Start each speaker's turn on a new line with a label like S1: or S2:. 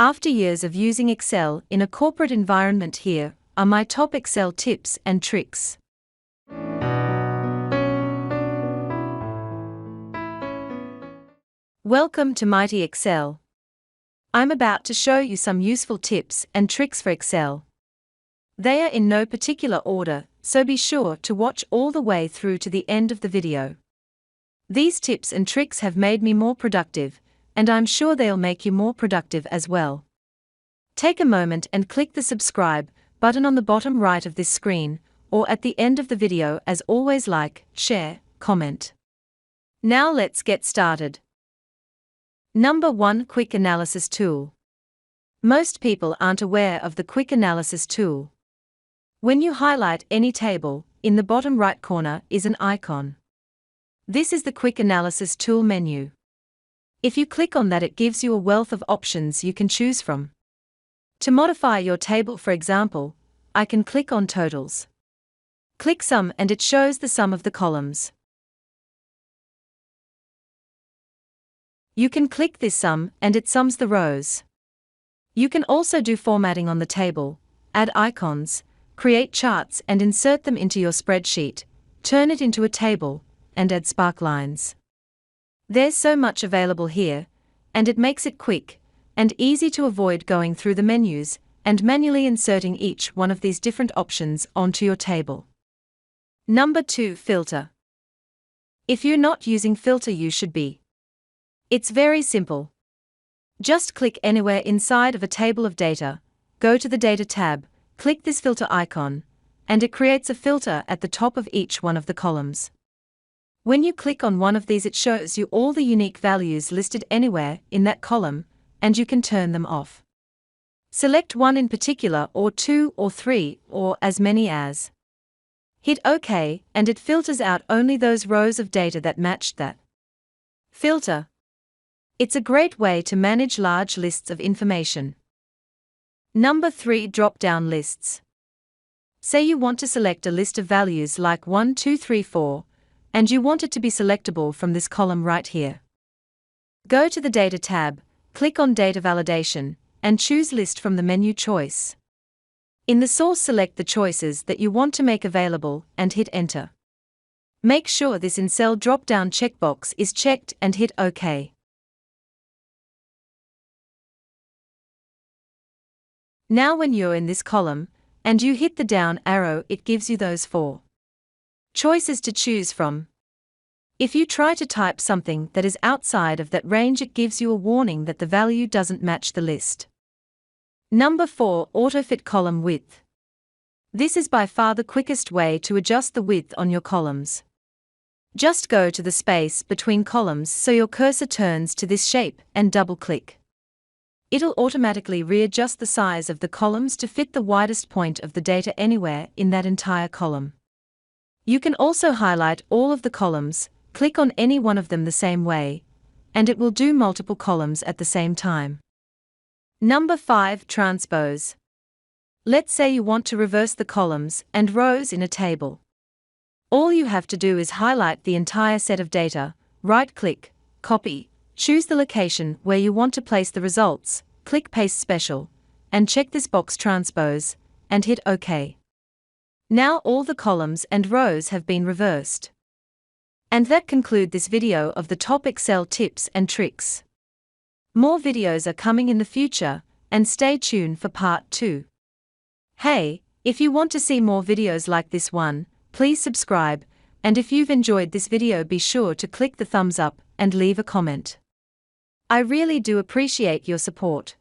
S1: After years of using Excel in a corporate environment, here are my top Excel tips and tricks. Welcome to Mighty Excel. I'm about to show you some useful tips and tricks for Excel. They are in no particular order, so be sure to watch all the way through to the end of the video. These tips and tricks have made me more productive, and I'm sure they'll make you more productive as well. Take a moment and click the subscribe button on the bottom right of this screen, or at the end of the video. As always, like, share, comment. Now let's get started. Number 1. Quick Analysis Tool. Most people aren't aware of the Quick Analysis tool. When you highlight any table, in the bottom right corner is an icon. This is the Quick Analysis tool menu. If you click on that, it gives you a wealth of options you can choose from. To modify your table, for example, I can click on Totals. Click Sum and it shows the sum of the columns. You can click this sum and it sums the rows. You can also do formatting on the table, add icons, create charts and insert them into your spreadsheet, turn it into a table, and add spark lines. There's so much available here, and it makes it quick and easy to avoid going through the menus and manually inserting each one of these different options onto your table. Number 2. Filter. If you're not using Filter, you should be. It's very simple. Just click anywhere inside of a table of data, go to the Data tab, click this filter icon, and it creates a filter at the top of each one of the columns. When you click on one of these, it shows you all the unique values listed anywhere in that column, and you can turn them off. Select one in particular, or 2 or 3, or as many as. Hit OK, and it filters out only those rows of data that matched that filter. It's a great way to manage large lists of information. Number 3. Drop-down lists. Say you want to select a list of values like 1, 2, 3, 4, and you want it to be selectable from this column right here. Go to the Data tab, click on Data Validation, and choose List from the menu choice. In the source, select the choices that you want to make available and hit Enter. Make sure this In Cell drop-down checkbox is checked and hit OK. Now when you're in this column, and you hit the down arrow, it gives you those 4 choices to choose from. If you try to type something that is outside of that range, it gives you a warning that the value doesn't match the list. Number 4. Auto-fit column width. This is by far the quickest way to adjust the width on your columns. Just go to the space between columns so your cursor turns to this shape and double-click. It'll automatically readjust the size of the columns to fit the widest point of the data anywhere in that entire column. You can also highlight all of the columns, click on any one of them the same way, and it will do multiple columns at the same time. Number 5. Transpose. Let's say you want to reverse the columns and rows in a table. All you have to do is highlight the entire set of data, right-click, copy, choose the location where you want to place the results, click Paste Special, and check this box Transpose, and hit OK. Now all the columns and rows have been reversed. And that concludes this video of the top Excel tips and tricks. More videos are coming in the future, and stay tuned for part 2. Hey, if you want to see more videos like this one, please subscribe, and if you've enjoyed this video, be sure to click the thumbs up and leave a comment. I really do appreciate your support.